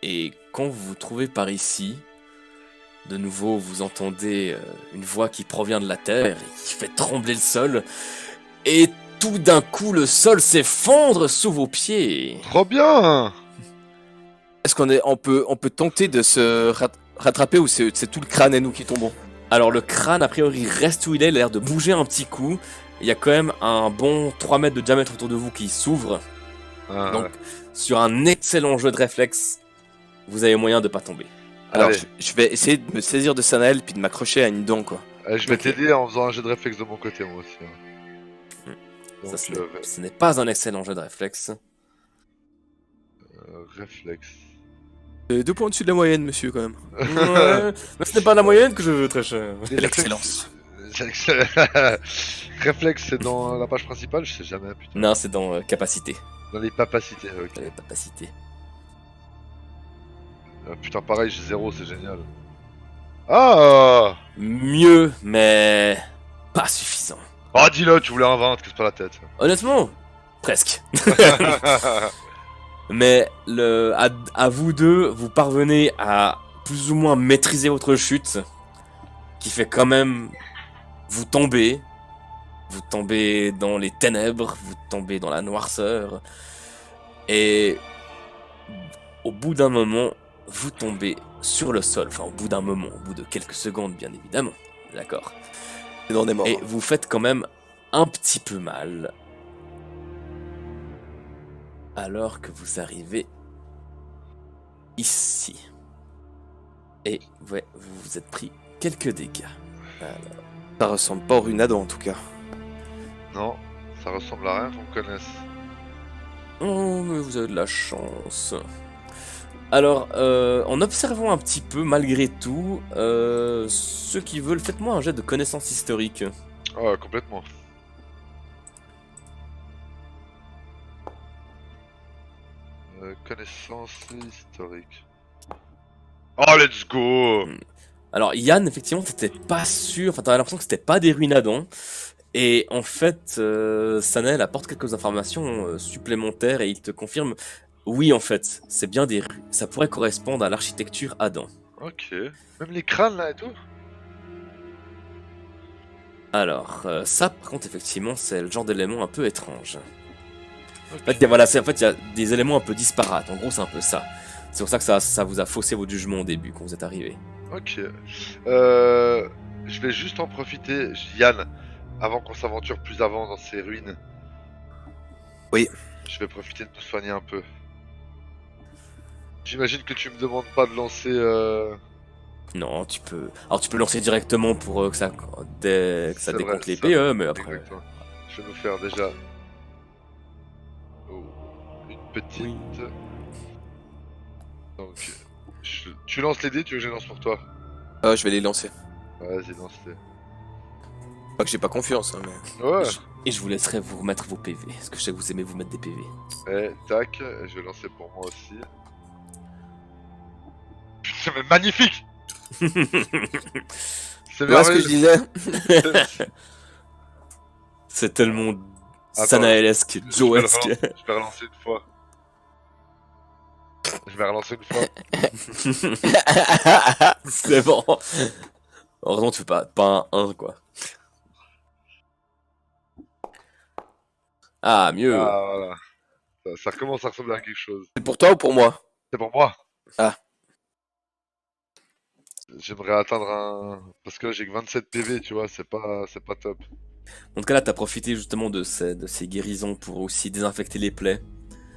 Et quand vous vous trouvez par ici, de nouveau vous entendez une voix qui provient de la terre et qui fait trembler le sol. Et tout d'un coup, le sol s'effondre sous vos pieds. Trop bien. Est-ce on peut tenter de se rattraper ou c'est tout le crâne et nous qui tombons? Alors le crâne, a priori, reste où il a l'air de bouger un petit coup. Il y a quand même un bon 3 mètres de diamètre autour de vous qui s'ouvre. Donc, sur un excellent jeu de réflexe, vous avez moyen de pas tomber. Alors, Allez. je vais essayer de me saisir de Sanael puis de m'accrocher à une dent, quoi. Je vais Ok. t'aider en faisant un jet de réflexe de mon côté, moi aussi. Ça, Donc, ce n'est pas un excellent jeu de réflexe. réflexe. 2 points au-dessus de la moyenne, monsieur, quand même. Ouais, mais ce n'est pas la moyenne que je veux, très cher. L'excellence. Réflexe, c'est dans la page principale, je sais jamais, putain. Non, c'est dans capacité. Dans les capacités, ok. Dans les capacités. Putain, pareil, j'ai 0, c'est génial. Ah. Mieux, mais pas suffisant. Oh, dis-le, tu voulais un 20, casse pas la tête. Honnêtement, presque. Mais à vous deux, vous parvenez à plus ou moins maîtriser votre chute, qui fait quand même vous tomber. Vous tombez dans les ténèbres, vous tombez dans la noirceur, et au bout d'un moment, vous tombez sur le sol. Enfin, au bout d'un moment, au bout de quelques secondes, bien évidemment. D'accord. Et on est mort. Et vous faites quand même un petit peu mal. Alors que vous arrivez ici. Et ouais, vous vous êtes pris quelques dégâts. Ça ressemble pas au Runado, en tout cas. Non, ça ressemble à rien qu'on connaisse. Oh, mais vous avez de la chance. Alors, en observant un petit peu, malgré tout, ceux qui veulent, faites-moi un jet de connaissances historiques. Ah, complètement. Connaissance historique. Oh, let's go. Alors, Yann, effectivement, t'étais pas sûr, enfin, t'avais l'impression que c'était pas des ruinadons. Et en fait, Sanel apporte quelques informations supplémentaires et il te confirme, oui, en fait, c'est bien des rues. Ça pourrait correspondre à l'architecture Adam. Ok. Même les crânes là et tout. Alors, ça, par contre, effectivement, c'est le genre d'élément un peu étrange. Ok. En fait, voilà, il y a des éléments un peu disparates. En gros, c'est un peu ça. C'est pour ça que ça vous a faussé votre jugement au début, quand vous êtes arrivé. Ok. Je vais juste en profiter, Yann, avant qu'on s'aventure plus avant dans ces ruines. Oui. Je vais profiter de nous soigner un peu. J'imagine que tu me demandes pas de lancer. Non, tu peux. Alors, tu peux lancer directement pour que ça, que ça C'est vrai, décompte les ça. PE, mais après. Exactement. Je vais nous faire déjà. Oh, une petite. Oui. Donc, tu lances les dés, tu veux que je les lance pour toi? Je vais les lancer. Vas-y, lance-les. Pas que j'ai pas confiance, hein, mais... Ouais. Et je vous laisserai vous remettre vos PV. Parce que je sais que vous aimez vous mettre des PV. Et tac, je vais lancer pour moi aussi. C'est même magnifique! C'est Tu vois ce que je disais? C'est tellement Attends, Sanaelesque, Je Joesque. vais relancer une fois. Je vais relancer une fois. C'est bon. Heureusement, tu fais pas un 1, quoi. Ah, mieux. Ah, voilà. Ça commence à ressembler à quelque chose. C'est pour toi ou pour moi? C'est pour moi. Ah. J'aimerais atteindre un... Parce que là, j'ai que 27 PV, tu vois, c'est pas top. En tout cas, là, t'as profité justement de ces guérisons pour aussi désinfecter les plaies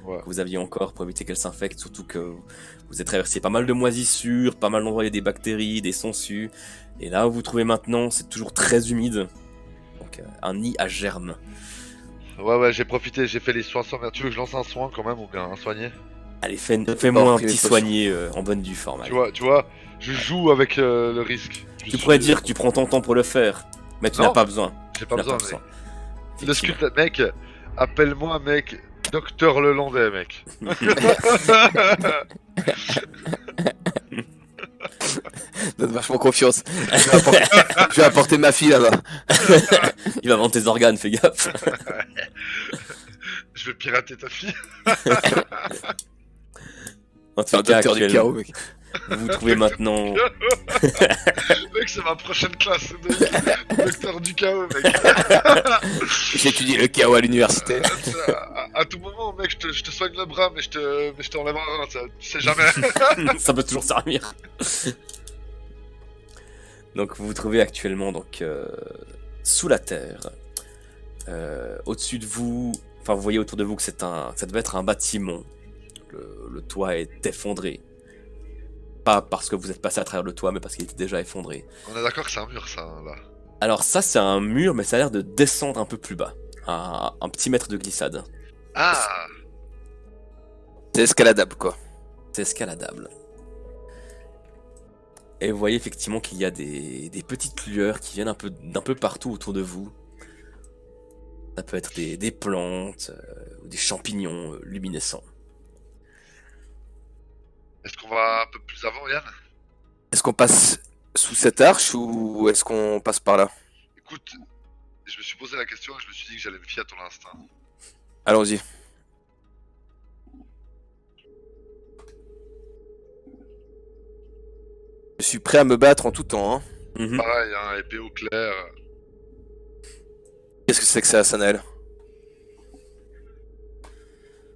Ouais. que vous aviez encore pour éviter qu'elles s'infectent. Surtout que vous avez traversé pas mal de moisissures, pas mal d'endroits où il y a des bactéries, des sangsues. Et là où vous trouvez maintenant, c'est toujours très humide. Donc, un nid à germes. Ouais, j'ai profité, j'ai fait les soins sans... Tu veux que je lance un soin quand même ou bien un soigné? Allez, fais-moi un pris les petit potions. soigné en bonne due forme. allez. Tu vois, je joue avec le risque. Tu pourrais dire que tu prends ton temps pour le faire, mais tu Non, n'as pas besoin. J'ai pas Tu n'as besoin, mec. Le Effectivement. sculpte, mec, appelle-moi, mec, Docteur Lelandais, mec. Donne vachement confiance. Je vais apporter ma fille là-bas. Il va vendre tes organes, fais gaffe. Je vais pirater ta fille. En C'est tout un cas, docteur du chaos, mec. vous vous trouvez maintenant. Mec, c'est ma prochaine classe de docteur du chaos, mec. J'étudie le chaos à l'université. À tout moment, mec, je te soigne le bras, mais je t'enlève un rein, tu sais jamais. Ça peut toujours servir. Donc vous vous trouvez actuellement sous la terre. Au-dessus de vous, enfin vous voyez autour de vous que ça devait être un bâtiment. Le toit est effondré. Pas parce que vous êtes passé à travers le toit, mais parce qu'il était déjà effondré. On est d'accord que c'est un mur, ça, là. Alors ça c'est un mur, mais ça a l'air de descendre un peu plus bas. Un petit mètre de glissade. Ah! C'est escaladable, quoi. C'est escaladable. Et vous voyez effectivement qu'il y a des petites lueurs qui viennent d'un peu partout autour de vous. Ça peut être des plantes ou des champignons luminescents. Est-ce qu'on va un peu plus avant, Yann? Est-ce qu'on passe sous cette arche ou est-ce qu'on passe par là? Écoute, je me suis posé la question et je me suis dit que j'allais me fier à ton instinct. Allons-y. Je suis prêt à me battre en tout temps, hein. Mhm. Pareil, hein, épée au clair. Qu'est-ce que c'est que ça, Sanael?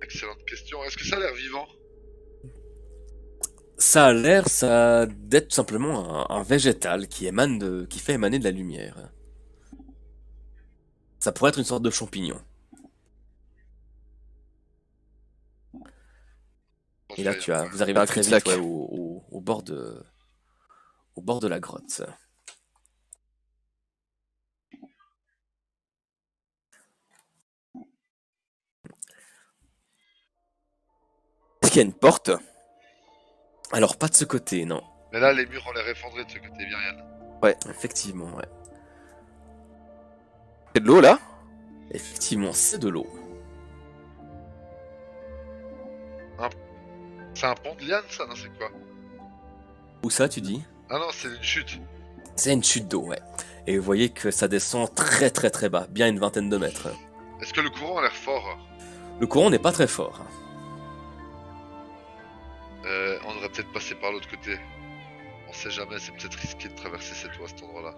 Excellente question. Est-ce que ça a l'air vivant? Ça a l'air d'être tout simplement un végétal qui fait émaner de la lumière. Ça pourrait être une sorte de champignon. Et là, vous arrivez Un très vite cul-de-sac. au bord de la grotte. Est-ce qu'il y a une porte? Alors, pas de ce côté, non. Mais là, les murs ont l'air effondrés de ce côté, bien Yann. Effectivement, ouais. C'est de l'eau, là? Effectivement, c'est de l'eau. C'est un pont de liane, ça? Non, c'est quoi? Où ça, tu dis? Ah non, c'est une chute. C'est une chute d'eau, ouais. Et vous voyez que ça descend très très très bas, bien une vingtaine de mètres. Est-ce que le courant a l'air fort? Le courant n'est pas très fort. On devrait peut-être passer par l'autre côté. On sait jamais, c'est peut-être risqué de traverser cette eau à cet endroit-là.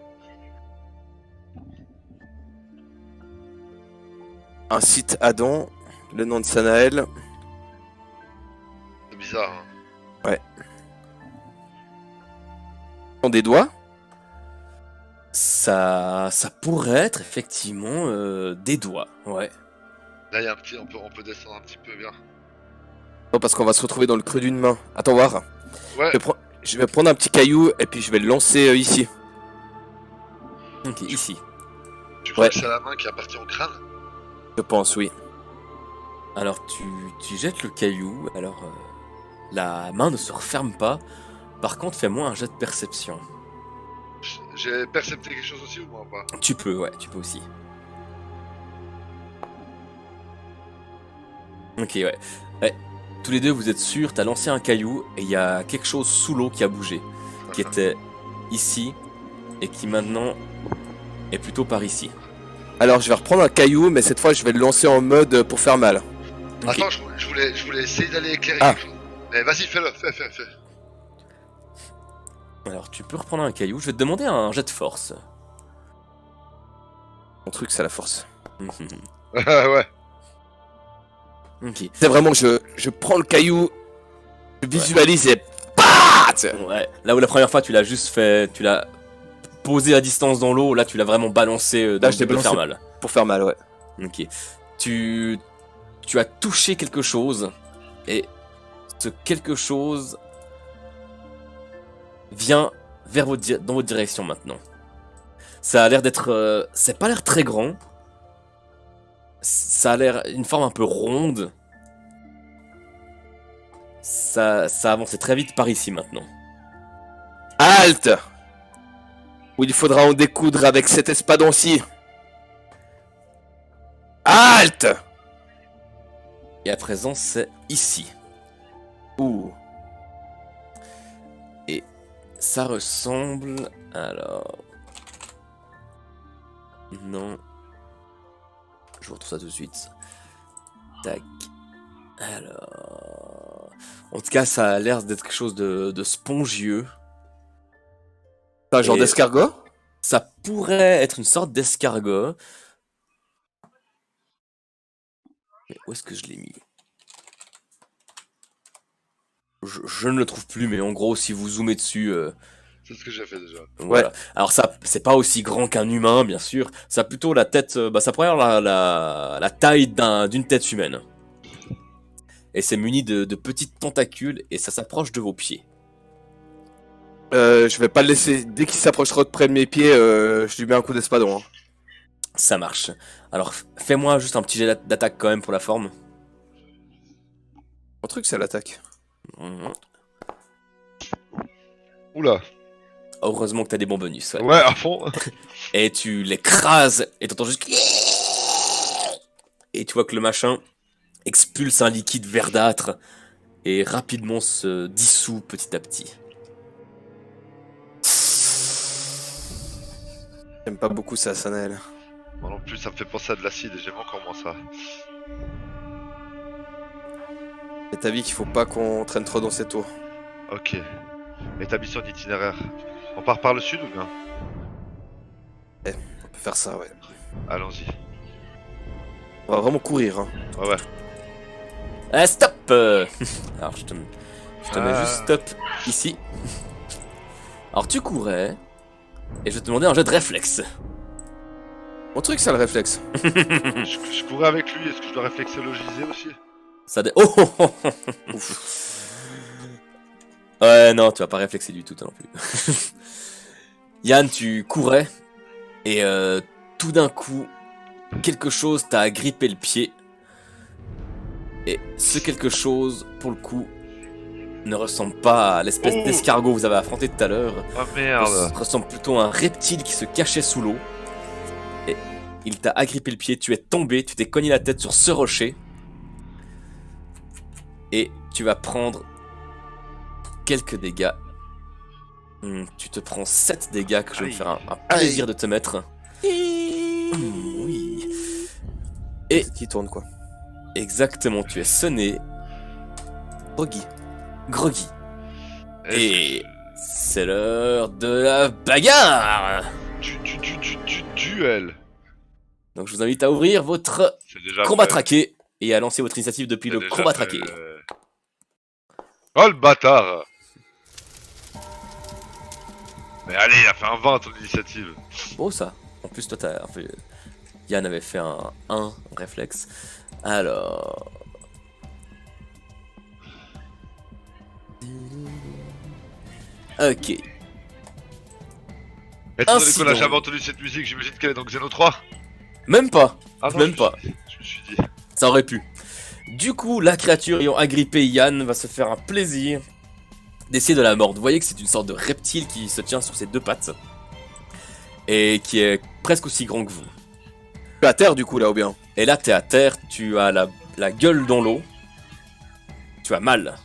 Un site Adam, le nom de Sanael. C'est bizarre, hein. Des doigts? Ça pourrait être effectivement des doigts, ouais. Là, il y a un petit... On peut descendre un petit peu, bien. Non, parce qu'on va se retrouver dans le creux d'une main. Attends voir. Ouais, Je vais prendre un petit caillou et puis je vais le lancer ici. Ok, ici. tu crois Ouais. que c'est la main qui appartient au crâne? Je pense, oui. Alors tu jettes le caillou, alors la main ne se referme pas. Par contre, fais-moi un jet de perception. J'ai percepté quelque chose aussi ou moi pas? Tu peux aussi. Ok, ouais. Ouais. Tous les deux, vous êtes sûrs, t'as lancé un caillou et il y a quelque chose sous l'eau qui a bougé. Qui était ici et qui maintenant est plutôt par ici. Alors je vais reprendre un caillou, mais cette fois je vais le lancer en mode pour faire mal. Ok. Attends, je voulais essayer d'aller éclairer Ah. quelque chose. Mais vas-y, fais-le, fais. Alors tu peux reprendre un caillou. Je vais te demander un jet de force. Mon truc c'est la force. Ouais. Ok. C'est vraiment, je prends le caillou, je visualise et PAAT! Ouais. Là où la première fois tu l'as juste fait, tu l'as posé à distance dans l'eau, là tu l'as vraiment balancé dans Là, le je l'ai but de faire balancé. mal. Pour faire mal, ouais. Ok. Tu as touché quelque chose et ce quelque chose vient dans votre direction maintenant. Ça a l'air d'être, c'est pas l'air très grand. Ça a l'air une forme un peu ronde. Ça avance très vite par ici maintenant. Halte! Ou il faudra en découdre avec cet espadon-ci. Halte! Et à présent, c'est ici. Ouh. Et ça ressemble... Alors... Non. Je vous retrouve ça tout de suite. Tac. Alors... En tout cas, ça a l'air d'être quelque chose de spongieux. Un genre Et- d'escargot? Ça pourrait être une sorte d'escargot. Mais où est-ce que je l'ai mis? Je ne le trouve plus, mais en gros, si vous zoomez dessus, C'est ce que j'ai fait déjà. voilà. Alors ça, c'est pas aussi grand qu'un humain, bien sûr. Ça a plutôt la tête, ça pourrait avoir la taille d'une tête humaine. Et c'est muni de petites tentacules et ça s'approche de vos pieds. Je vais pas le laisser. Dès qu'il s'approchera de près de mes pieds, je lui mets un coup d'espadon. Hein. Ça marche. Alors fais-moi juste un petit jet d'attaque quand même pour la forme. Mon truc, c'est l'attaque. Mhm. Oula. Heureusement que t'as des bons bonus. Ouais. Ouais, à fond. Et tu l'écrases et t'entends juste. Et tu vois que le machin expulse un liquide verdâtre et rapidement se dissout petit à petit. J'aime pas beaucoup ça, Sanael. Moi non plus, ça me fait penser à de l'acide et j'aime encore moins ça. Et t'as vu qu'il faut pas qu'on traîne trop dans cette eau. Ok. Établissons un itinéraire. On part par le sud ou bien? On peut faire ça, ouais. Allons-y. On va vraiment courir. Hein. Ouais. Stop Alors je te mets Ah. juste stop ici. Alors tu courais et je vais te demander un jet de réflexe. Mon truc, c'est le réflexe. Je courais avec lui, est-ce que je dois réflexologiser aussi? Oh, oh, oh, oh. Ouais, non, tu vas pas réflexer du tout, toi non plus. Yann, tu courais et tout d'un coup, quelque chose t'a agrippé le pied. Et ce quelque chose, pour le coup, ne ressemble pas à l'espèce Oh. d'escargot que vous avez affronté tout à l'heure. Oh merde. Ressemble plutôt à un reptile qui se cachait sous l'eau. Et il t'a agrippé le pied, tu es tombé, tu t'es cogné la tête sur ce rocher. Et tu vas prendre quelques dégâts. Tu te prends 7 dégâts que je vais me Aïe. faire un plaisir de te mettre. Oui. Et Qui tourne, quoi. exactement, tu es sonné. Groggy. Et c'est l'heure de la bagarre. Du duel. Donc je vous invite à ouvrir votre C'est déjà combat fait. traqué et à lancer votre initiative depuis C'est le déjà combat fait. traqué. Oh le bâtard. Mais allez, il a fait un 20 ton initiative. Beau ça. En plus toi t'as fait... Yann avait fait un 1 réflexe. Alors... Ok. Étant donné qu'on Incident. a jamais entendu cette musique, j'imagine qu'elle est dans Xeno 3. Même pas. Ah non, Même pas. Je me suis dit. Ça aurait pu. Du coup, la créature ayant agrippé Yann va se faire un plaisir d'essayer de la mordre. Vous voyez que c'est une sorte de reptile qui se tient sur ses deux pattes. Et qui est presque aussi grand que vous. Tu es à terre, du coup, là, ou bien? Et là, t'es à terre, tu as la gueule dans l'eau. Tu as mal.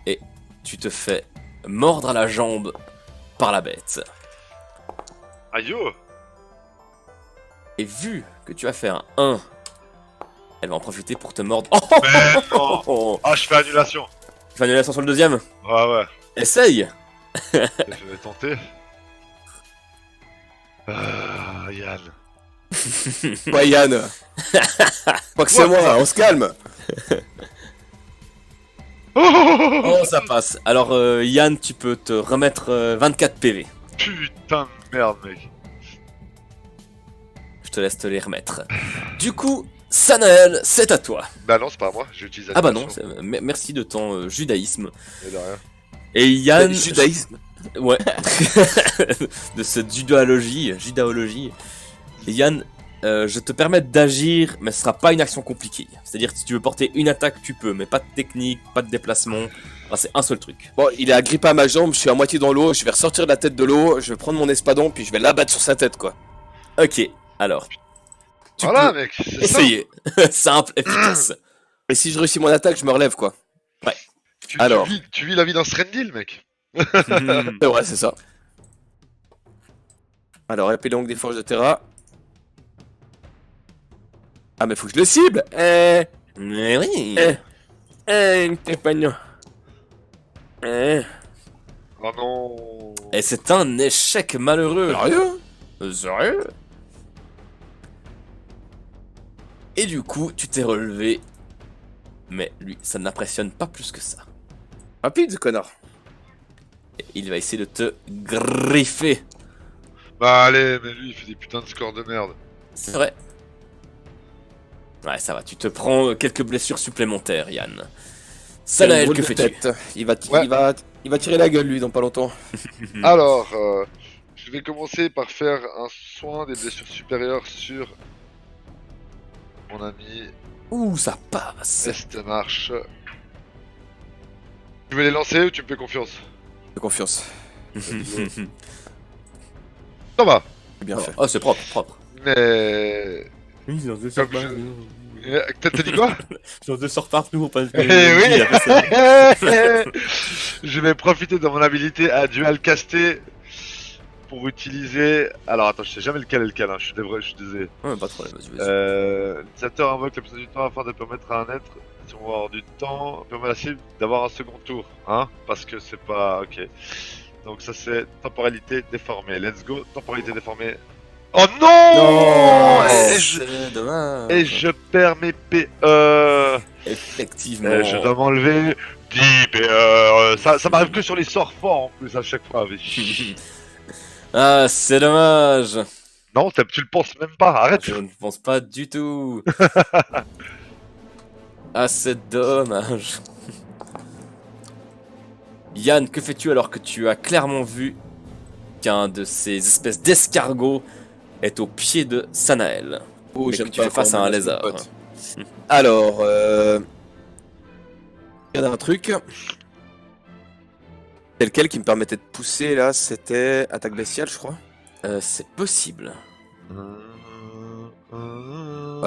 Et tu te fais mordre à la jambe par la bête. Aïe oh. Et vu que tu as fait un 1, elle va en profiter pour te mordre. Oh, Mais non. oh, oh. Ah, je fais annulation. Tu fais annulation sur le deuxième. Ouais. Essaye. Je vais tenter. Yann. Ouais, Yann. Pas que c'est moi, on se calme. Oh, ça passe. Alors, Yann, tu peux te remettre 24 PV. Putain de merde, mec. Je te laisse te les remettre. Du coup, Sanael, c'est à toi. Bah non, c'est pas moi, j'utilise Ah bah non, annulation. merci de ton judaïsme. Et de rien. Et Yann... Judaïsme. Ouais. De cette judaologie. Et Yann, je te permets d'agir, mais ce sera pas une action compliquée. C'est-à-dire que si tu veux porter une attaque, tu peux, mais pas de technique, pas de déplacement. Enfin, c'est un seul truc. Bon, il est agrippé à ma jambe, je suis à moitié dans l'eau, je vais ressortir de la tête de l'eau, je vais prendre mon espadon, puis je vais l'abattre sur sa tête, quoi. Ok, alors. Tu Voilà, peux mec, c'est ça. essayer. Simple, efficace. Et si je réussis mon attaque, je me relève, quoi. Alors. Tu vis la vie d'un Strendil, mec. C'est vrai, c'est ça. Alors, épée longue des forges de Terra. Ah, mais faut que je le cible. Mais oui. Compagnon. Eh. Oh non. Et c'est un échec malheureux. Sérieux? Sérieux? Et du coup, tu t'es relevé. Mais lui, ça n'impressionne pas plus que ça. Rapide, connard. Et il va essayer de te griffer. Bah allez, mais lui il fait des putains de scores de merde. C'est vrai. Ouais, ça va. Tu te prends quelques blessures supplémentaires, Yann. Sanael, Drôle que de fais-tu? tête. Ouais. Il va tirer la gueule, lui, dans pas longtemps. Alors, je vais commencer par faire un soin des blessures supérieures sur mon ami Ouh, ça passe. Estemarche. Tu veux les lancer ou tu me fais confiance? Fais confiance. Ça va. C'est bien fait. Oh, c'est propre, propre. Mais... Oui, j'en deux Comme T'as dit quoi? J'en deux sors partout parce que. Eh oui. Je vais profiter de mon habilité à dual caster pour utiliser... Alors attends, je sais jamais lequel est lequel, hein. Je suis désolé. Ouais, pas de problème, vas-y. L'utilisateur invoque la personne du temps afin de permettre à un être, si on va avoir du temps, permet à la cible d'avoir un second tour, hein, parce que c'est pas... Ok. Donc ça c'est temporalité déformée. Let's go, temporalité déformée. Oh non, Non, et, c'est dommage. et je perds mes PE. Effectivement. Je dois m'enlever 10 PE. Ça m'arrive que sur les sorts forts en plus à chaque fois. Ah, c'est dommage. Non, tu le penses même pas, arrête. Je ne pense pas du tout. Ah, c'est dommage. Yann, que fais-tu alors que tu as clairement vu qu'un de ces espèces d'escargots est au pied de Sanael? Oh, Mais j'aime que tu pas fais face quand à on un menace lézard. mon pote. Alors, regarde un truc. C'est lequel qui me permettait de pousser là? C'était attaque bestiale, je crois. C'est possible. Ouais,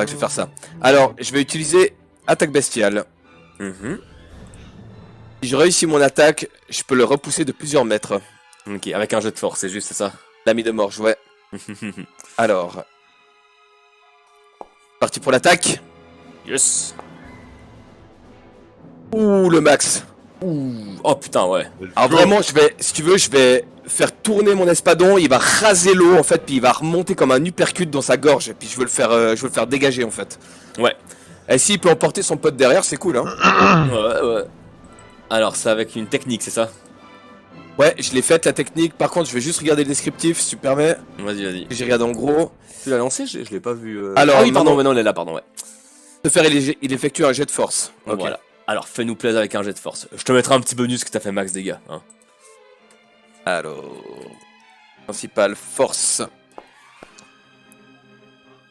je vais faire ça. Alors, je vais utiliser attaque bestiale. Mhm. Si je réussis mon attaque, je peux le repousser de plusieurs mètres. Ok, avec un jeu de force, c'est juste ça. L'ami de mort, ouais. Alors, parti pour l'attaque. Yes. Ouh, le max. Ouh. Oh putain, ouais. Alors vraiment, si tu veux, je vais faire tourner mon espadon. Il va raser l'eau en fait, puis il va remonter comme un uppercut dans sa gorge. Et puis je veux le faire dégager en fait. Ouais. Et s'il peut emporter son pote derrière, c'est cool, hein. Ouais. Alors, c'est avec une technique, c'est ça? Ouais, je l'ai faite la technique. Par contre, je vais juste regarder le descriptif, si tu permets. Vas-y. J'ai regardé en gros. Tu l'as lancé? Je l'ai pas vu. Alors, ah oui, pardon, non. mais non, elle est là, pardon, ouais. Il effectue un jet de force. Ok. Voilà. Alors, fais-nous plaisir avec un jet de force. Je te mettrai un petit bonus que t'as fait max dégâts. Hein. Alors, principal force.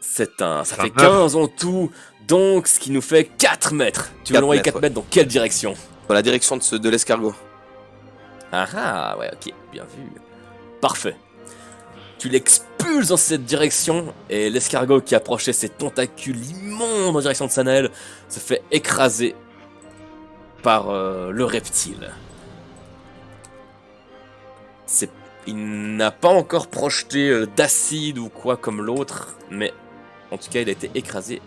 Ça Ça fait meurt. 15 en tout, donc ce qui nous fait 4 mètres. Tu veux 4 l'envoyer mètres, 4 mètres dans quelle direction? Dans la direction de l'escargot. Ah, ouais, ok, bien vu. Parfait. Tu l'expulses dans cette direction, et l'escargot qui approchait ses tentacules immondes en direction de Sanael se fait écraser par le reptile. Il n'a pas encore projeté d'acide ou quoi comme l'autre, mais en tout cas il a été écrasé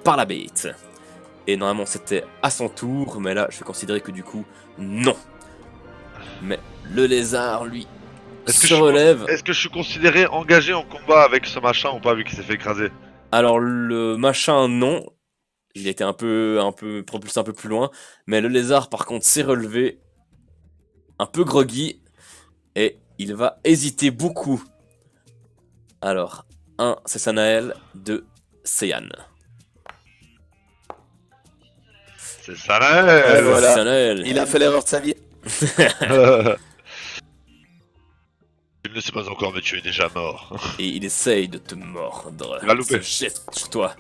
par la bête. Et normalement c'était à son tour, mais là je vais considérer que du coup, non. Mais le lézard, lui, se relève. Est-ce que je suis considéré engagé en combat avec ce machin ou pas vu qu'il s'est fait écraser? Alors le machin, non. Il a été un peu propulsé un peu plus loin. Mais le lézard, par contre, s'est relevé. Un peu groggy. Et il va hésiter beaucoup. Alors, 1, c'est Sanael. 2, c'est Yann. C'est ça là. voilà. Sanael. Il a fait l'erreur de sa vie. Il ne sait pas encore, mais tu es déjà mort. Et il essaye de te mordre. Il va louper. Il se jette sur toi.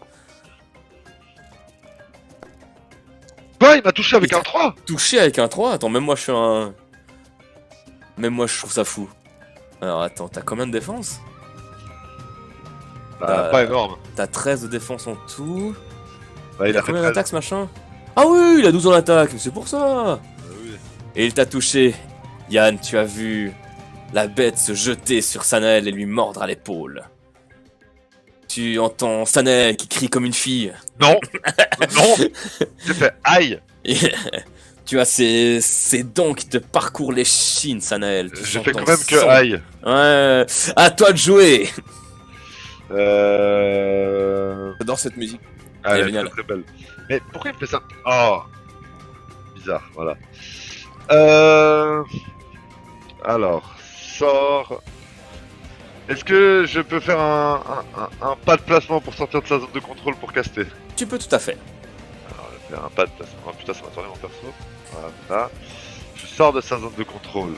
Quoi? Il m'a touché avec un 3? Touché avec un 3. Attends, même moi je fais un... Même moi je trouve ça fou. Alors attends, t'as combien de défense? Bah, pas énorme. T'as 13 de défense en tout. Bah, il a fait combien 13. d'attaque ce machin? Ah oui, il a 12 en attaque, c'est pour ça. Oui. Et il t'a touché. Yann, tu as vu la bête se jeter sur Sanael et lui mordre à l'épaule. Tu entends Sanael qui crie comme une fille. Non. Non. J'ai fait aïe. Et Tu as ces dents qui te parcourent les chines, Sanael. Tu Je sens fais ton quand même que sang. aïe. Ouais, à toi de jouer. J'adore cette musique. Ah, elle est génial. très belle. Mais pourquoi il me fait ça? Oh, bizarre, voilà. Alors, sort. Est-ce que je peux faire un pas de placement pour sortir de sa zone de contrôle pour caster? Tu peux tout à fait. Alors, je vais faire un pas de placement. Oh putain, ça m'a tourné mon perso. Voilà. Je sors de sa zone de contrôle.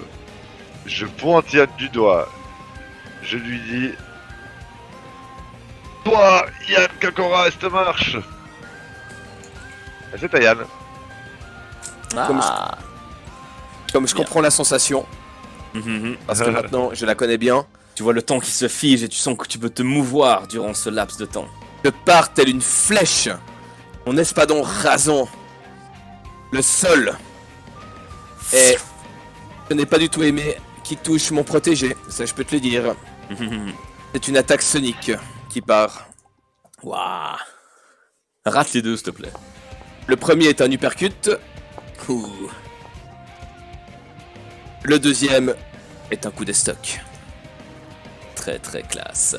Je pointe Yann du doigt. Je lui dis: toi, Yann Kakora, est-ce que marche? Et c'est à Yann. Ah. Comme je Bien. comprends la sensation, Mhm. parce que maintenant je la connais bien, Tu vois le temps qui se fige et tu sens que tu peux te mouvoir durant ce laps de temps. je pars telle une flèche, mon espadon rasant le sol. Et je n'ai pas du tout aimé qui touche mon protégé, ça je peux te le dire. Mhm. C'est une attaque sonique qui part. Waouh. Rate les deux, s'il te plaît. Le premier est un uppercut, Ouh. le deuxième est un coup d'estoc. Très très classe.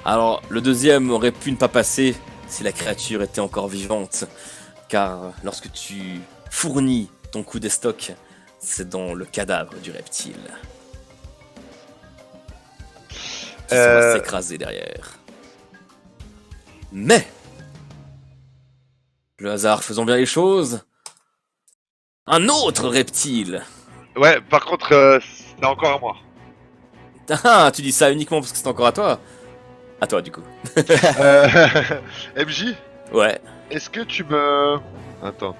Alors, le deuxième aurait pu ne pas passer si la créature était encore vivante. Car lorsque tu fournis ton coup d'estoc, c'est dans le cadavre du reptile. Qui va s'écraser derrière. Mais, le hasard faisant bien les choses, un autre reptile. Ouais, par contre, c'est encore à moi. Ah, tu dis ça uniquement parce que c'est encore à toi. À toi du coup. MJ, Ouais. est-ce que tu me... Attends.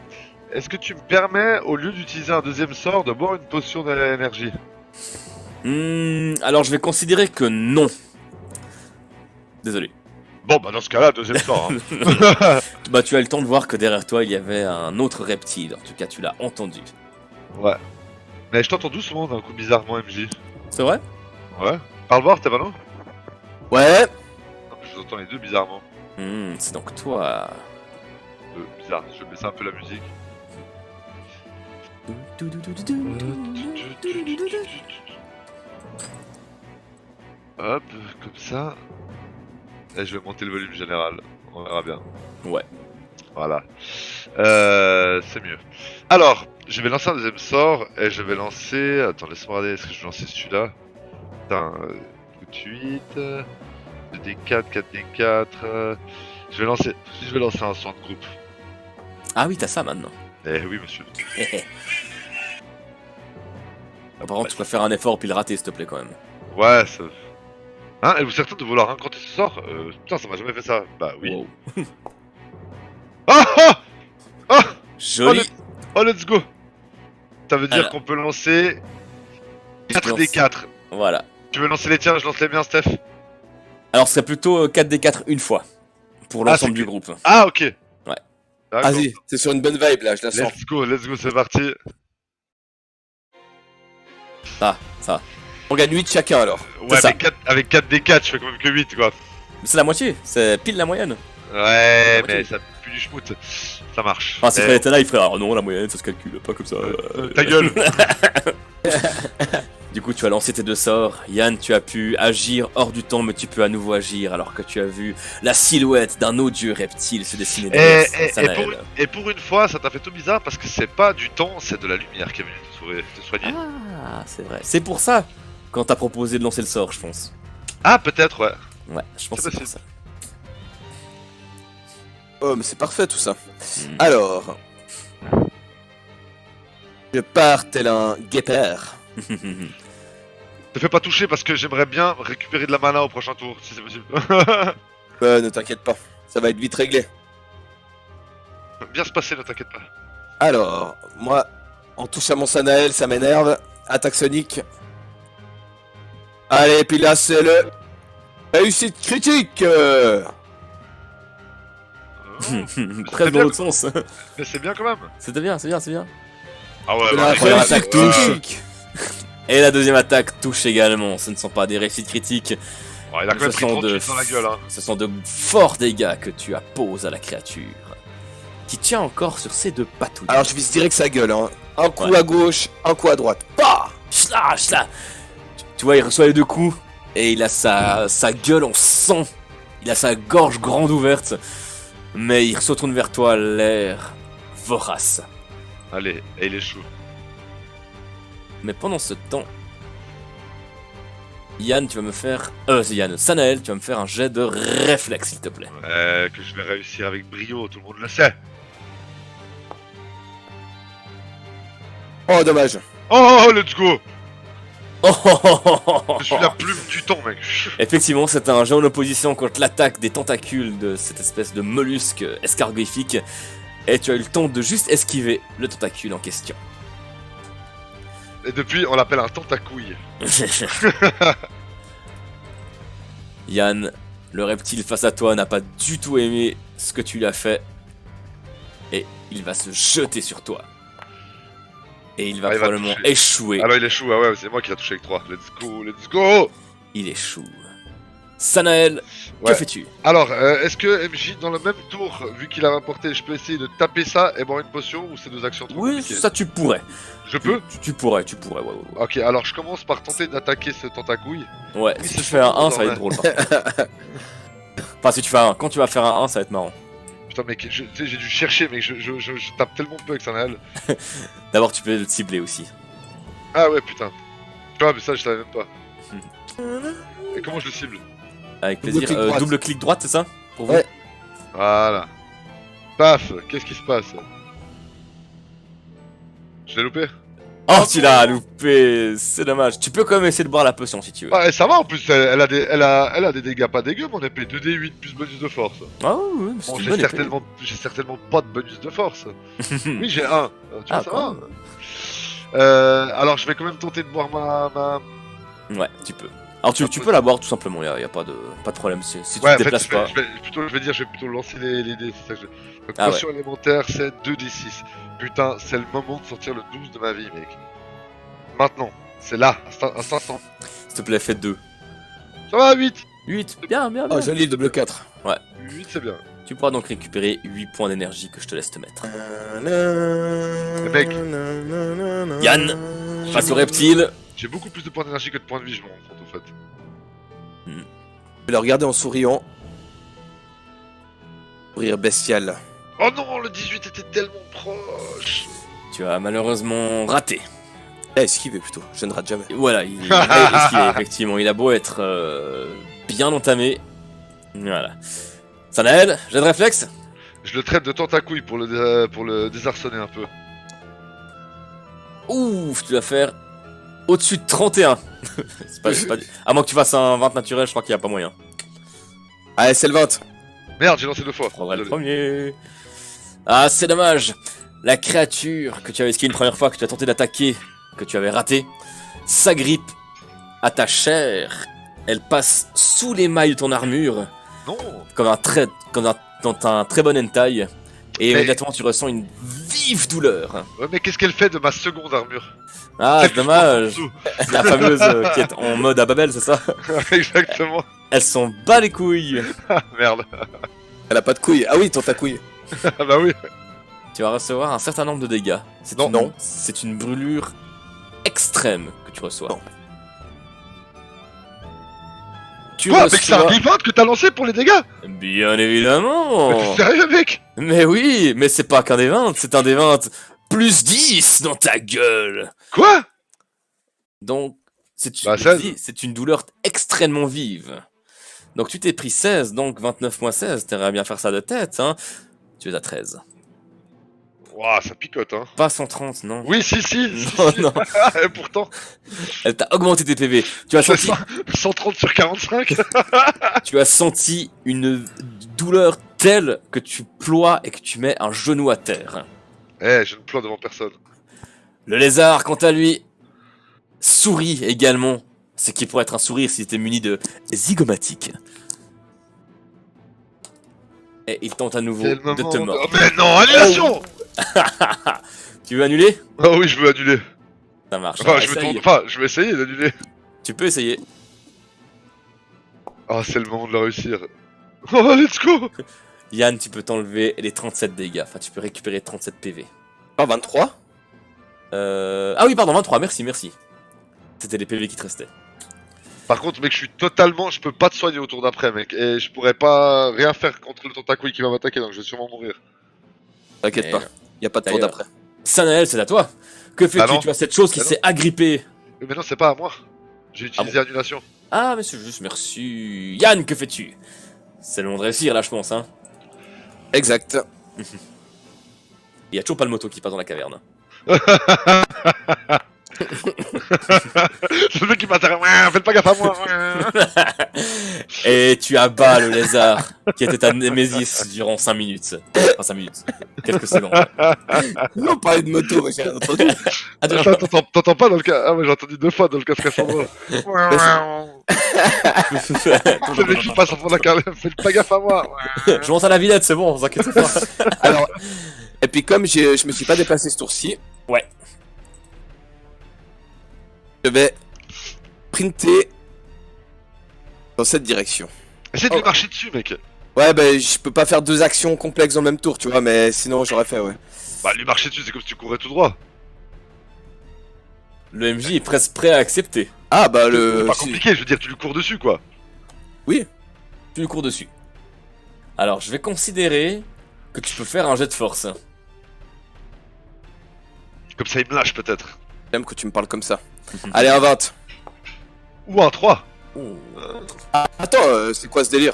Est-ce que tu me permets, au lieu d'utiliser un deuxième sort, de boire une potion d'énergie? Alors je vais considérer que non. Désolé. Bon, bah dans ce cas-là, deuxième sort. Hein. Bah tu as le temps de voir que derrière toi il y avait un autre reptile. En tout cas tu l'as entendu. Ouais. Mais je t'entends doucement d'un coup bizarrement, MJ. C'est vrai? Ouais. Parle voir, t'es pas non? Ouais, Je vous entends les deux bizarrement. C'est donc toi. Bizarre, je vais baisser un peu la musique. Hop, comme ça. Et je vais monter le volume général. On verra bien. Ouais. Voilà. C'est mieux. Alors, je vais lancer un deuxième sort et je vais lancer... Attends, laisse-moi regarder, est-ce que je vais lancer celui-là? Putain, coup de 8, 2d4, 4d4... Je vais lancer un soin de groupe. Ah oui t'as ça maintenant. Eh oui, monsieur. Par contre tu peux faire un effort puis le rater s'il te plaît quand même. Ouais, ça... Hein, êtes-vous certain de vouloir incanter ce sort? Putain, ça m'a jamais fait ça. Bah oui. Wow. Ah ah ah Joli. Oh, let's go! Ça veut dire Alors. qu'on peut lancer 4d4. Voilà. Tu veux lancer les tiens, je lance les miens, Steph? Alors ce serait plutôt 4d4 une fois. Pour l'ensemble c'est du que- groupe. Ah, ok. Ouais. D'accord. vas-y, c'est sur une bonne vibe là, je la sens. Let's go, c'est parti. Ça. On gagne 8 chacun alors. Ouais, ça. mais avec 4d4, je fais quand même que 8, quoi. C'est la moitié. C'est pile la moyenne. Ouais, Ok. mais ça pue du schmout. Ça marche. Enfin si Eh, Fred était là il ferait ah non la moyenne ça se calcule pas comme ça. ta gueule. Du coup, tu as lancé tes deux sorts. Yann, tu as pu agir hors du temps, mais tu peux à nouveau agir alors que tu as vu la silhouette d'un odieux reptile se dessiner derrière Sanael. Et pour une fois, ça t'a fait tout bizarre parce que c'est pas du temps, c'est de la lumière qui est venue te soigner. Ah, c'est vrai. C'est pour ça quand t'as proposé de lancer le sort, je pense. Ah, peut-être, ouais. Ouais, je pense C'est que c'est pour ça. Oh, mais c'est parfait tout ça. Hmm. Alors, je pars tel un guépard. Te fais pas toucher parce que j'aimerais bien récupérer de la mana au prochain tour, si c'est possible. Ne t'inquiète pas, ça va être vite réglé. Bien se passer, ne t'inquiète pas. Alors, moi, en touche à mon Sanael, ça m'énerve. Attaque sonique. Allez, puis là, c'est le... réussite critique. Presque dans l'autre sens. Mais c'est bien quand même. C'était bien, c'est bien, c'est bien. Ah ouais, La première réussite attaque touche. critique. Et la deuxième attaque touche également. Ce ne sont pas des réussites critiques. Ouais, il a quand même Ce pris sont 38 dans la gueule, hein. Ce sont de forts dégâts que tu apposes à la créature. qui tient encore sur ses deux patouilles. Alors je vise direct sa gueule, hein. Un coup Ouais. à gauche, un coup à droite. Bah Chla, chla. Tu vois, il reçoit les deux coups et il a sa gueule en sang. Il a sa gorge grande ouverte. Mais il se retourne vers toi, l'air vorace. Allez, et il échoue. Mais pendant ce temps, Yann, tu vas me faire... c'est Yann. Sanael, tu vas me faire un jet de réflexe, s'il te plaît. Que je vais réussir avec brio, tout le monde le sait. Oh dommage. Oh, let's go. Oh, oh, oh, oh, oh, Je suis la plume du temps, mec. Effectivement, c'est un jeu en opposition contre l'attaque des tentacules de cette espèce de mollusque escargrifique. Et tu as eu le temps de juste esquiver le tentacule en question. Et depuis, on l'appelle un tentacouille. Yann, le reptile face à toi n'a pas du tout aimé ce que tu lui as fait. Et il va se jeter sur toi. Et il va Ah, il va probablement toucher. échouer. Alors il échoue, ah ouais, c'est moi qui l'ai touché avec 3. Let's go, let's go. Il échoue. Sanael, que Ouais. fais-tu? Alors, est-ce que MJ, dans le même tour, vu qu'il a rapporté, je peux essayer de taper ça et boire une potion ou c'est deux actions trop Oui, compliquées? ça tu pourrais. Je peux? Tu pourrais, ouais, ouais, ouais. Ok, alors je commence par tenter d'attaquer ce tentacouille. Ouais, Oui, si c'est tu fais un surtout 1, ça va dans être drôle. Par contre. Enfin, si tu fais un... quand tu vas faire un 1, ça va être marrant. Putain, mec, tu sais, j'ai dû chercher, mec, je tape tellement peu avec ça, Naël. D'abord, tu peux le cibler aussi. Ah ouais, putain. Tu vois, mais ça, je savais même pas. Et comment je le cible? Avec Double plaisir. clic droite. Double clic droite, c'est ça? Pour vous? Ouais. Voilà. Paf, qu'est-ce qui se passe? Je l'ai loupé? Oh, tu l'as loupé, c'est dommage. Tu peux quand même essayer de boire la potion si tu veux. Ah, et ça va en plus, elle a des dégâts pas dégueux, mon épée. 2d8 plus bonus de force. Ah oui, c'est Bon, une j'ai bonne épée. certainement pas de bonus de force. Oui, j'ai un. Tu vois, Ah, ça quand va. même. Alors, je vais quand même tenter de boire ma... Ouais, tu peux. Alors tu peux la boire tout simplement, y a pas de problème si tu Ouais, te en fait, déplaces pas. je vais plutôt lancer les dés, c'est ça que je... Donc, Ah potion élémentaire, c'est 2d6. Putain, c'est le moment de sortir le 12 de ma vie, mec. Maintenant, c'est là, à 500. S'il te plaît, fais 2. Ça va, 8. 8, bien, bien, Oh bien. joli, double 4. 8, c'est bien. Tu pourras donc récupérer 8 points d'énergie que je te laisse te mettre. mec. Yann, face au reptile. J'ai beaucoup plus de points d'énergie que de points de vie, je me rends compte, en fait. Je vais le regarder en souriant. Sourire bestial. Oh non, le 18 était tellement proche. Tu as malheureusement raté. Esquivé plutôt, je ne rate jamais. Et voilà, il a esquivé, effectivement. Il a beau être bien entamé. Voilà. Sanael, jet de réflexe. Je le traite de tentacouille pour le désarçonner un peu. Ouf, tu vas faire au-dessus de 31. c'est pas... À moins que tu fasses un 20 naturel, je crois qu'il n'y a pas moyen. Allez, c'est le 20. Merde, j'ai lancé 2 fois. Je prendrai le Désolé. premier. Ah, c'est dommage. La créature que tu avais esquivée une première fois, que tu as tenté d'attaquer, que tu avais raté, s'agrippe à ta chair. Elle passe sous les mailles de ton armure, Non. comme dans un très bon hentai. Et Mais- immédiatement, tu ressens une vive douleur. Ouais, mais qu'est-ce qu'elle fait de ma seconde armure? Ah, Celle c'est que je porte en dommage. dessous. La fameuse qui est en mode à Babel, c'est ça? Exactement. Elles sont bas les couilles. Merde. Elle a pas de couilles. Ah oui, tentacouille. Ah bah oui. Tu vas recevoir un certain nombre de dégâts. C'est Non. une... Non. C'est une brûlure extrême que tu reçois. Non. Tu Quoi, mec, c'est un reçois... D20 que t'as lancé pour les dégâts? Bien Mais évidemment. t'es sérieux, mec? Mais oui, mais c'est pas qu'un des 20, c'est un des 20 plus 10 dans ta gueule. Quoi? Donc, c'est Bah, je 16. dis, c'est une douleur extrêmement vive. Donc tu t'es pris 16, donc 29 moins 16, t'aimerais bien faire ça de tête, hein. Tu es à 13. Ouah, ça picote, hein. Pas 130, non. Oui, si. Non, non, Et pourtant, elle t'a augmenté tes PV. Tu as c'est senti, 130 sur 45. tu as senti une douleur telle que tu ploies et que tu mets un genou à terre. Eh, je ne ploie devant personne. Le lézard, quant à lui, sourit également. Ce qui pourrait être un sourire s'il était muni de zygomatique. Et il tente à nouveau C'est le de moment te de- mordre. Oh, mais non, annulation. Tu veux annuler? Ah oui, je veux annuler. Ça marche. Enfin, alors je, essaye. je vais essayer d'annuler. Tu peux essayer. Ah, c'est le moment de le réussir. Oh, let's go. Yann, tu peux t'enlever les 37 dégâts. Enfin, tu peux récupérer 37 PV. Ah, 23. Ah oui, pardon, 23, merci. C'était les PV qui te restaient. Par contre, mec, je peux pas te soigner au tour d'après, mec. Et je pourrais pas rien faire contre le tentacouille qui va m'attaquer, donc je vais sûrement mourir. T'inquiète Et pas, y a pas de tour d'ailleurs- d'après. Sanael, c'est à toi. Que fais-tu? non. Tu as cette chose qui Bah non. s'est agrippée. Mais non, c'est pas à moi. J'ai utilisé annulation. Ah, mais c'est juste, merci. Yann, que fais-tu? C'est le moment de réussir, là, je pense, hein. Exact. Il y a toujours pas le moto qui passe dans la caverne. C'est le mec qui m'attaque. Ouais, faites pas gaffe à moi. Ouais. Et tu abats le lézard qui était ta némésis durant 5 minutes. Enfin, 5 minutes. Quelques secondes. On parlait de moto, mais j'ai entendu. Ah, de- Attends, t'entends pas dans le cas. Ah, ouais, j'ai entendu 2 fois dans le casque à Sandro. C'est le mec qui passe en fond de la caverne. Faites pas gaffe à moi. Ouais. Je monte à la villette, c'est bon, vous inquiétez pas. Alors, et puis comme je me suis pas déplacé ce tour-ci, Ouais. je vais printer dans cette direction. Essaye de lui marcher dessus, mec. Ouais, bah je peux pas faire 2 actions complexes en même tour, tu vois, mais sinon j'aurais fait, ouais. Bah, lui marcher dessus, c'est comme si tu courais tout droit. Le MJ est presque prêt à accepter. Ah bah C'est pas compliqué, je veux dire, tu lui cours dessus, quoi. Tu lui cours dessus. Alors, je vais considérer que tu peux faire un jet de force. Comme ça, il me lâche, peut-être. J'aime que tu me parles comme ça. Allez, un 20. Ou un 3. Oh. Attends, c'est quoi ce délire?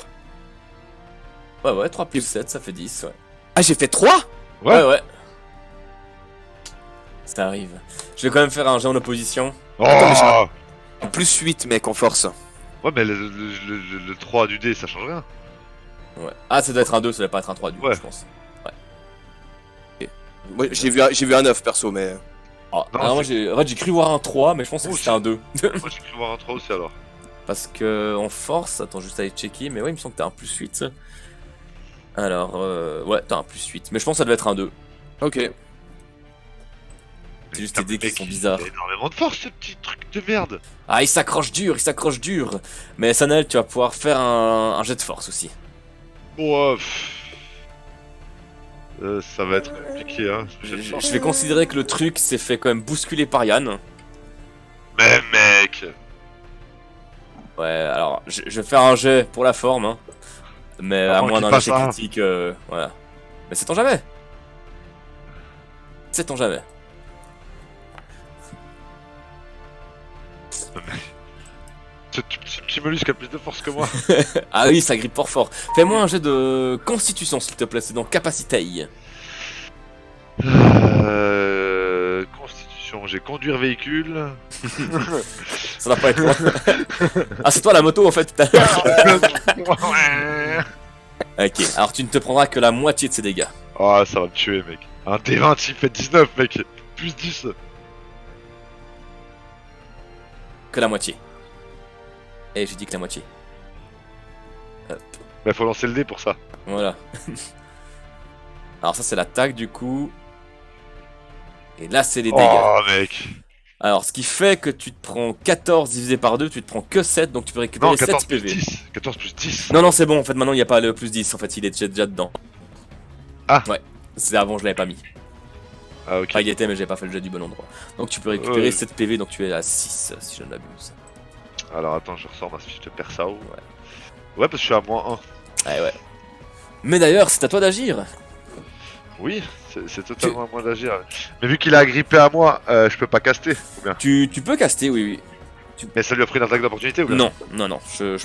Ouais, 3 plus 7, ça fait 10, ouais. Ah, j'ai fait 3? Ouais. Ça arrive. Je vais quand même faire un jet en opposition. Oh Attends, mais Plus 8, mec, en force. Ouais, mais le 3 du dé, ça change rien. Ouais. Ah, ça doit être un 2, ça doit pas être un 3 du coup, Ouais. je pense. Moi, j'ai vu un 9 perso, mais. Ah, Non, alors moi, en fait, j'ai cru voir un 3, mais je pense que Oh, c'était un 2. Moi, j'ai cru voir un 3 aussi, alors. Parce que en force, attends, juste à aller checker, mais ouais, il me semble que t'as un plus 8. Alors, ouais, t'as un plus 8. Mais je pense que ça devait être un 2. Ok. C'est juste Putain, les dés qui mec, sont il bizarres. a énormément de force, ce petit truc de merde. Ah, il s'accroche dur. Mais Sanel, tu vas pouvoir faire un jet de force aussi. Bon, ça va être compliqué, hein. Je vais considérer que le truc s'est fait quand même bousculer par Yann. Mais mec. Ouais, alors, je vais faire un jet pour la forme, hein. Mais à Avant moins qu'il d'un passe échec un. critique, voilà. Mais sait-on jamais. Sait-on jamais. Ce petit mollusque a plus de force que moi. Ah oui, ça grippe fort. Fais-moi un jet de constitution, s'il te plaît, c'est dans capacité. Constitution, j'ai conduire véhicule. Ça va pas être moi. Ah, c'est toi la moto en fait tout à l'heure. Ok, alors tu ne te prendras que la moitié de ses dégâts. Oh, ça va me tuer, mec. Un D20, il fait 19, mec. Plus 10. Que la moitié. Et j'ai dit que la moitié. Bah, faut lancer le dé pour ça. Voilà. Alors ça c'est l'attaque du coup. Et là c'est les dégâts. Oh, mec. Alors ce qui fait que tu te prends 14 divisé par 2, tu te prends que 7, donc tu peux récupérer Non, 7 14 plus PV. 10. 14 plus 10. Non, c'est bon, en fait maintenant il n'y a pas le plus 10, en fait il est déjà dedans. Ah. Ouais, c'est avant je l'avais pas mis. Ah, ok. Enfin il était mais j'ai pas fait le jet du bon endroit. Donc tu peux récupérer Ouais. 7 PV, donc tu es à 6 si je ne m'abuse. Alors, attends, je ressors ma fiche de perso. Ouais, parce que je suis à moins 1. Ouais. Mais d'ailleurs c'est à toi d'agir. Oui, c'est totalement à moi d'agir. Mais vu qu'il a agrippé à moi, je peux pas caster, ou bien? Tu peux caster, oui. Mais ça lui a pris une attaque d'opportunité, ou bien? Non, je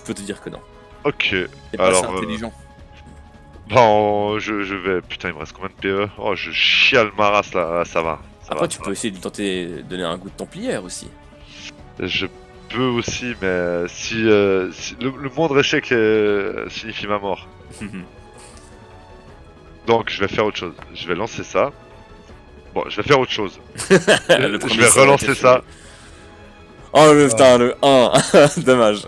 peux te dire que non. Ok. C'est pas Alors, assez intelligent. Bon, je vais... Putain, il me reste combien de PE? Oh, je chiale ma race, là. Ah, ça va. Ça Après va, tu ça peux essayer de lui tenter de donner un goût de templière aussi. va. Je peux aussi, mais si le moindre échec signifie ma mort. Donc, je vais faire autre chose. Je vais lancer ça. Bon, je vais faire autre chose. Le Je premier vais sort relancer était ça. fait. Oh le putain, le 1. Dommage.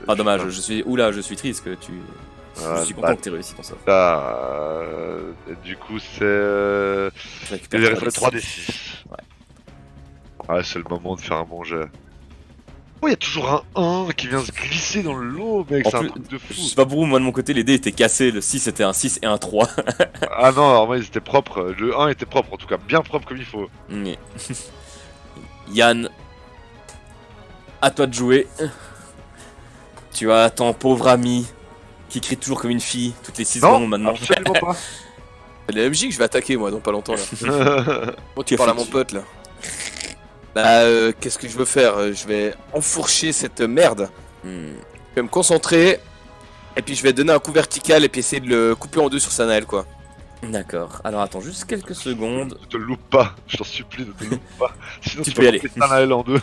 Pas dommage, je suis triste que tu... Je suis content que t'aies réussi ton sort. Du coup, c'est... Je Il récupère reste 3 3 des des 6. Ouais. Ouais, c'est le moment de faire un bon jet. Oh, il y a toujours un 1 qui vient se glisser dans le lot, mec, En c'est un plus, truc de je fou. sais pas pour vous, moi de mon côté, les dés étaient cassés. Le 6 c'était un 6 et un 3. Ah non, alors moi, ils étaient propres. Le 1 était propre, en tout cas, bien propre comme il faut. Mais- Yann, à toi de jouer. Tu as ton pauvre ami qui crie toujours comme une fille toutes les 6 Non, secondes maintenant. absolument pas. Les MJ que je vais attaquer moi dans pas longtemps là. Bon, tu Que parles à mon fais-tu? pote là. Bah, qu'est-ce que je veux faire? Je vais enfourcher cette merde. Hmm, Je vais me concentrer. Et puis je vais donner un coup vertical et puis essayer de le couper en deux sur Sanael quoi. D'accord. Alors attends juste quelques secondes. Ne te loupe pas, je t'en supplie, ne te loupe pas. Sinon, Tu tu peux vas y aller. couper Sanael en deux.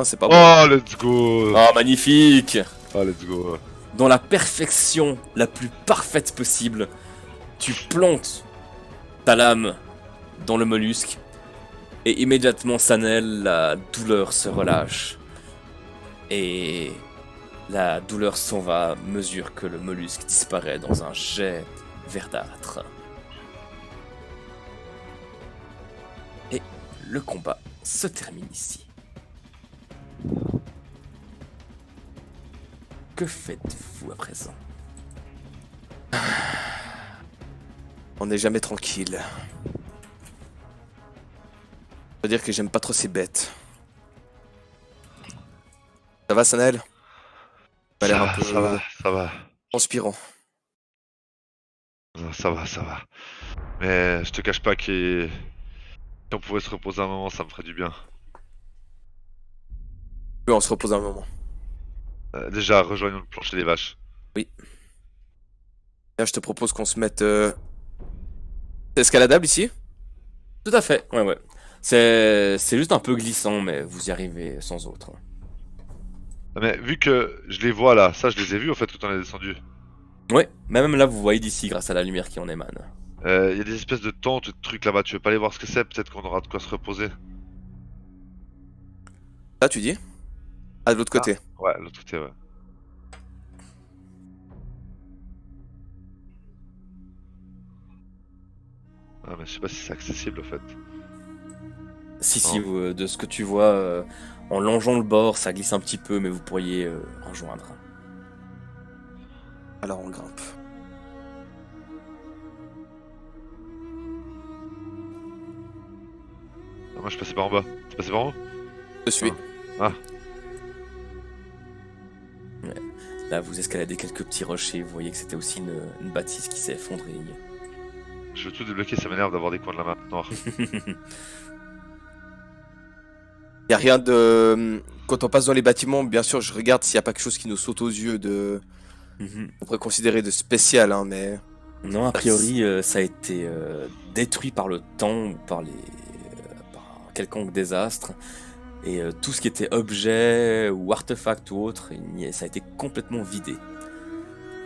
C'est pas bon. Oh, let's go. Oh magnifique! Oh, let's go. Dans la perfection la plus parfaite possible, tu plantes ta lame dans le mollusque et immédiatement Sanel, la douleur se relâche et la douleur s'en va à mesure que le mollusque disparaît dans un jet verdâtre. Et le combat se termine ici. Que faites-vous à présent? On n'est jamais tranquille. Faut dire que j'aime pas trop ces bêtes. Ça va Sanael? T'as l'air un peu Ça va, ça va. transpirant. Non, ça va, ça va. Mais je te cache pas que si on pouvait se reposer un moment, ça me ferait du bien. Oui, on se repose un moment. Déjà, rejoignons le plancher des vaches. Là, je te propose qu'on se mette... C'est escaladable ici? Tout à fait, ouais, ouais. C'est juste un peu glissant, mais vous y arrivez sans autre. Ah, mais vu que je les vois là, ça je les ai vus en fait quand on est descendu. Ouais, mais même là, vous voyez d'ici grâce à la lumière qui en émane. Il y a des espèces de tentes, de trucs là-bas, tu veux pas aller voir ce que c'est? Peut-être qu'on aura de quoi se reposer. Là, tu dis? Ah, de l'autre côté. Ouais, l'autre côté, ouais. Ah, mais je sais pas si c'est accessible en fait. Si, si, Oh. de ce que tu vois, en longeant le bord, ça glisse un petit peu, mais vous pourriez rejoindre. Alors, on grimpe. Ah, moi je passais par en bas. Tu passais par en haut? Je suis. Là, vous escaladez quelques petits rochers, vous voyez que c'était aussi une bâtisse qui s'est effondrée. Je veux tout débloquer, ça m'énerve d'avoir des coins de la map noire. Y a rien de... Quand on passe dans les bâtiments, bien sûr, je regarde s'il y a pas quelque chose qui nous saute aux yeux de... Mhm. On pourrait considérer de spécial, hein, mais... Non, a priori, ça a été détruit par le temps ou par par un quelconque désastre. Et tout ce qui était objet ou artefact ou autre, ça a été complètement vidé.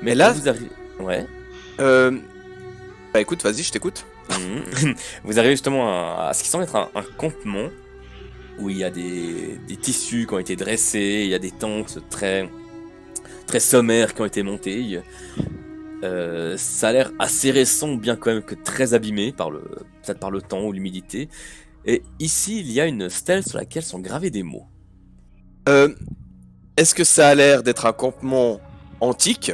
Mais là- quand vous arrivez... Ouais. Bah écoute, vas-y, je t'écoute. Mhm. Vous arrivez justement à ce qui semble être un campement où il y a des tissus qui ont été dressés, il y a des tentes très, très sommaires qui ont été montées. Ça a l'air assez récent, bien quand même que très abîmé peut-être par le temps ou l'humidité. Et ici, il y a une stèle sur laquelle sont gravés des mots. Est-ce que ça a l'air d'être un campement antique?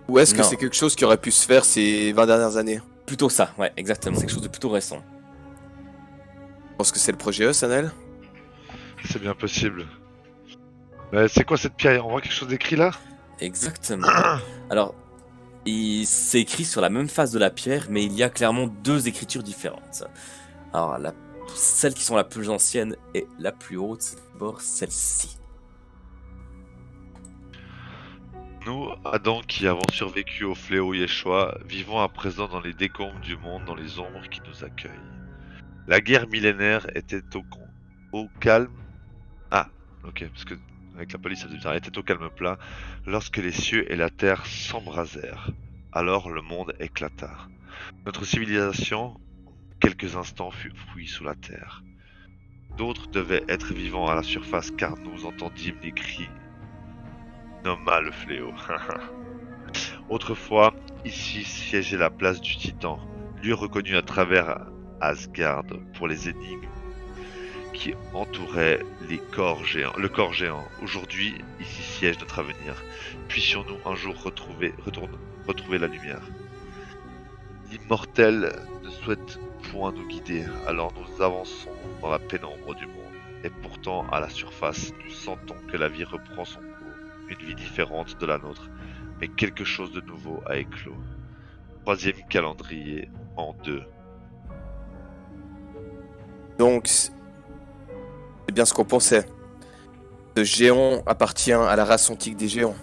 Ou est-ce que Non. c'est quelque chose qui aurait pu se faire ces 20 dernières années? Plutôt ça, ouais, exactement. C'est quelque chose de plutôt récent. Je pense que c'est le projet E, Sanel. C'est bien possible. Mais c'est quoi cette pierre? On voit quelque chose d'écrit là? Exactement. Alors, c'est écrit sur la même face de la pierre, mais il y a clairement deux écritures différentes. Alors, celle qui sont la plus ancienne et la plus haute, c'est d'abord celle-ci. Nous, Adam qui avons survécu au fléau Yeshua, vivons à présent dans les décombres du monde, dans les ombres qui nous accueillent. La guerre millénaire était au calme. Ah, ok, parce que avec la police ça faisait bizarre. Elle était au calme plat lorsque les cieux et la terre s'embrasèrent. Alors le monde éclata. Notre civilisation, en quelques instants, fut fouillée sous la terre. D'autres devaient être vivants à la surface car nous entendîmes les cris. Nomma le fléau. Autrefois, ici siégeait la place du Titan, lieu reconnu à travers Asgard pour les énigmes qui entourait les corps géants, le corps géant. Aujourd'hui, ici siège notre avenir. Puissions-nous un jour retrouver la lumière. L'immortel ne souhaite point nous guider, alors nous avançons dans la pénombre du monde. Et pourtant, à la surface, nous sentons que la vie reprend son cours, une vie différente de la nôtre. Mais quelque chose de nouveau a éclos. Troisième calendrier en 2. Donc, c'est bien ce qu'on pensait. Ce géant appartient à la race antique des géants.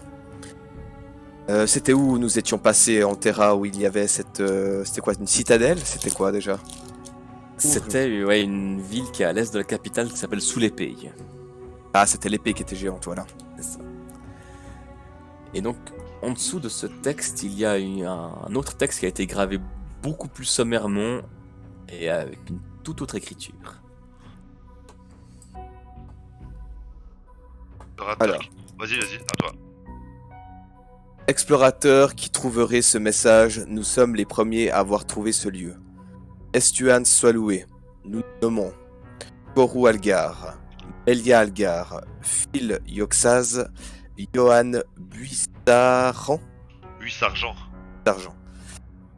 C'était où nous étions passés en Terra, où il y avait cette... c'était quoi, une citadelle? C'était quoi déjà? C'était ouais, une ville qui est à l'est de la capitale qui s'appelle Sous l'épée. Ah, c'était l'épée qui était géante, voilà. C'est ça. Et donc, en dessous de ce texte, il y a un autre texte qui a été gravé beaucoup plus sommairement et avec une toute autre écriture. Alors. Vas-y, à toi. Explorateurs qui trouveraient ce message, nous sommes les premiers à avoir trouvé ce lieu. Estuan soit loué. Nous nommons Koru Algar, Elia Algar, Phil Yoxaz, Johan Buissaran Buissargent. d'argent.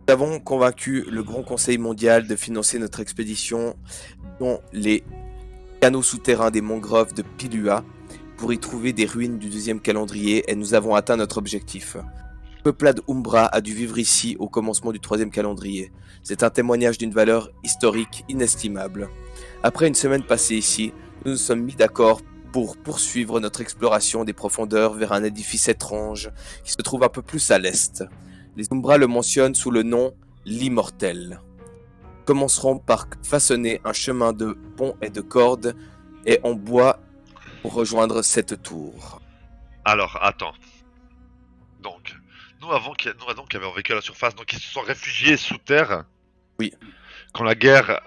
Nous avons convaincu le Grand Conseil mondial de financer notre expédition dans les canaux souterrains des mangroves de Pilua pour y trouver des ruines du deuxième calendrier et nous avons atteint notre objectif. Peuplade Umbra a dû vivre ici au commencement du troisième calendrier. C'est un témoignage d'une valeur historique inestimable. Après une semaine passée ici, nous nous sommes mis d'accord pour poursuivre notre exploration des profondeurs vers un édifice étrange qui se trouve un peu plus à l'est. Les Umbra le mentionnent sous le nom l'Immortel. Nous commencerons par façonner un chemin de ponts et de cordes et en bois pour rejoindre cette tour. Alors, attends. Donc, nous avons qui avions vécu à la surface, donc ils se sont réfugiés sous terre. Oui. Quand la guerre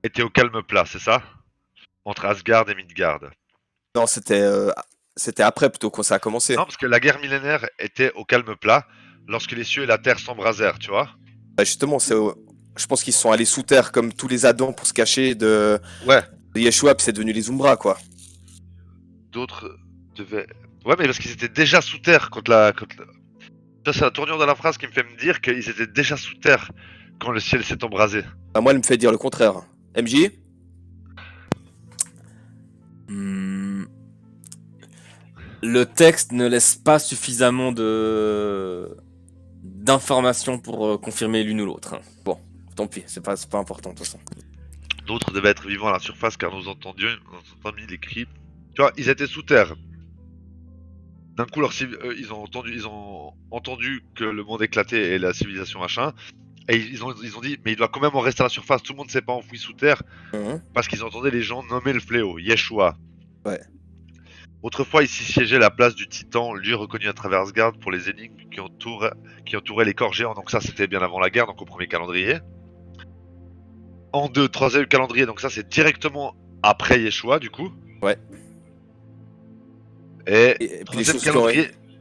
était au calme plat, c'est ça? Entre Asgard et Midgard. Non, c'était après plutôt quand ça a commencé. Non, parce que la guerre millénaire était au calme plat lorsque les cieux et la terre s'embrasèrent, tu vois? Bah justement, je pense qu'ils sont allés sous terre comme tous les Adams pour se cacher de Ouais. Yeshua, puis c'est devenu les Umbra, quoi. D'autres devaient... Ouais, mais parce qu'ils étaient déjà sous terre quand la... Ça, c'est la tournure de la phrase qui me fait me dire qu'ils étaient déjà sous terre quand le ciel s'est embrasé. Bah, moi, elle me fait dire le contraire. MJ? Le texte ne laisse pas suffisamment d'informations pour confirmer l'une ou l'autre. Bon, tant pis, c'est pas important de toute façon. D'autres devaient être vivants à la surface car nous entendions les cris. Tu vois, ils étaient sous terre. D'un coup, ils ont entendu que le monde éclatait et la civilisation machin. Et ils ont dit, mais il doit quand même en rester à la surface. Tout le monde s'est pas enfoui sous terre parce qu'ils entendaient les gens nommer le fléau, Yeshua. Ouais. Autrefois, ici siégeait la place du Titan, lieu reconnu à travers Asgard pour les énigmes qui entouraient les corps géants. Donc ça, c'était bien avant la guerre, donc au premier calendrier. En 2, troisième calendrier, donc ça, c'est directement après Yeshua, du coup. Ouais. Et puis les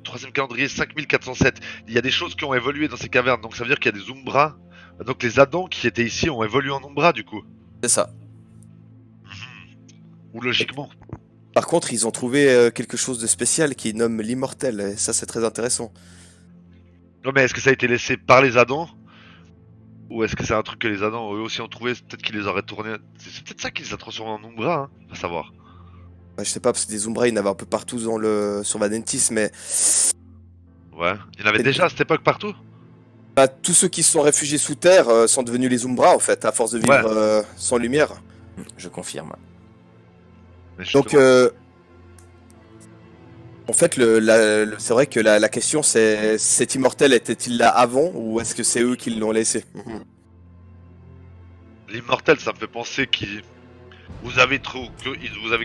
troisième calendrier 5407. Il y a des choses qui ont évolué dans ces cavernes, donc ça veut dire qu'il y a des Umbra. Donc les Adans qui étaient ici ont évolué en Umbra, du coup. C'est ça. Ou logiquement. Par contre, ils ont trouvé quelque chose de spécial qui nomme l'immortel, et ça c'est très intéressant. Non, mais est-ce que ça a été laissé par les Adans? Ou est-ce que c'est un truc que les Adans eux aussi ont trouvé? Peut-être qu'ils les auraient tournés. C'est peut-être ça qui les a transformés en Umbra, hein, à savoir. Bah, je sais pas, parce que des Umbra, il y en avait un peu partout sur Valentis, mais Ouais. Il y en avait déjà à cette époque partout? bah, tous ceux qui se sont réfugiés sous terre sont devenus les Umbra, en fait, à force de vivre sans lumière. Je confirme. Mais Donc, justement, en fait, c'est vrai que la question c'est, cet immortel était-il là avant, ou est-ce que c'est eux qui l'ont laissé? l'immortel, ça me fait penser qu'ils. Vous avez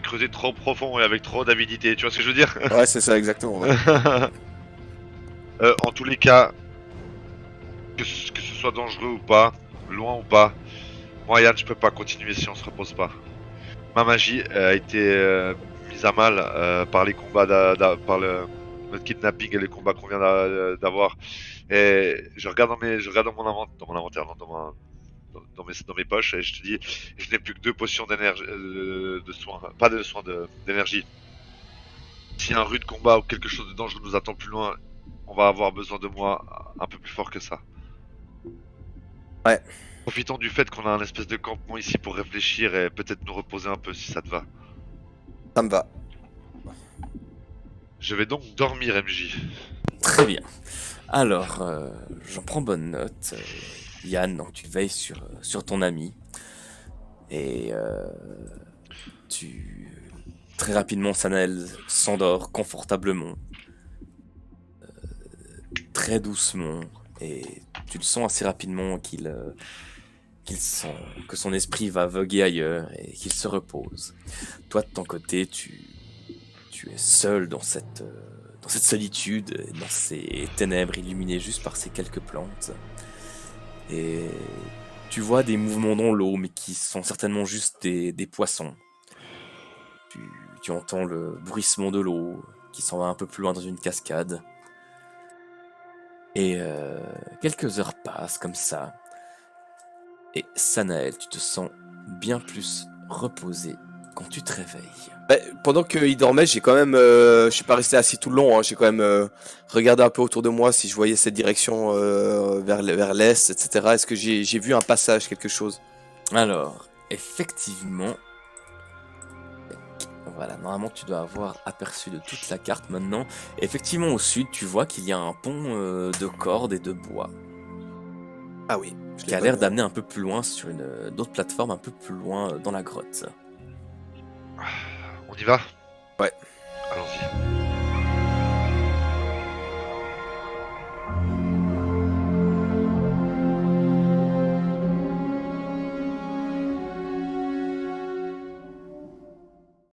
creusé trop profond et avec trop d'avidité, tu vois ce que je veux dire? Ouais, c'est ça, exactement. Ouais. En tous les cas, que ce soit dangereux ou pas, loin ou pas, moi Yann, je peux pas continuer si on se repose pas. Ma magie a été mise à mal par les combats, par notre kidnapping et les combats qu'on vient d'avoir. Et je regarde dans mon inventaire, dans mes poches et je te dis, je n'ai plus que 2 potions d'énergie, de soins, pas de soins d'énergie. Si un rude combat ou quelque chose de dangereux nous attend plus loin, on va avoir besoin de moi un peu plus fort que ça. Ouais. Profitons du fait qu'on a un espèce de campement ici pour réfléchir et peut-être nous reposer un peu si ça te va. Ça me va. Je vais donc dormir, MJ. Très bien. Alors, j'en prends bonne note. Yann, donc tu veilles sur ton ami. Et très rapidement, Sanael s'endort confortablement. Très doucement. Et tu le sens assez rapidement qu'il sent que son esprit va voguer ailleurs et qu'il se repose. Toi, de ton côté, tu es seul dans cette solitude, dans ces ténèbres illuminées juste par ces quelques plantes. Et tu vois des mouvements dans l'eau, mais qui sont certainement juste des poissons. Tu entends le bruissement de l'eau qui s'en va un peu plus loin dans une cascade. Et quelques heures passent comme ça. Et Sanael, tu te sens bien plus reposé quand tu te réveilles. Bah, pendant qu'il dormait, j'ai quand même, je suis pas resté assis tout le long. Hein, j'ai quand même regardé un peu autour de moi si je voyais cette direction vers l'est, etc. Est-ce que j'ai vu un passage, quelque chose? Alors, effectivement, voilà, normalement tu dois avoir aperçu de toute la carte maintenant. Effectivement, au sud, tu vois qu'il y a un pont de cordes et de bois Ah oui. Je qui l'ai a pas l'air vu. d'amener un peu plus loin sur une d'autres plateformes un peu plus loin dans la grotte. On y va? Ouais. Allons-y.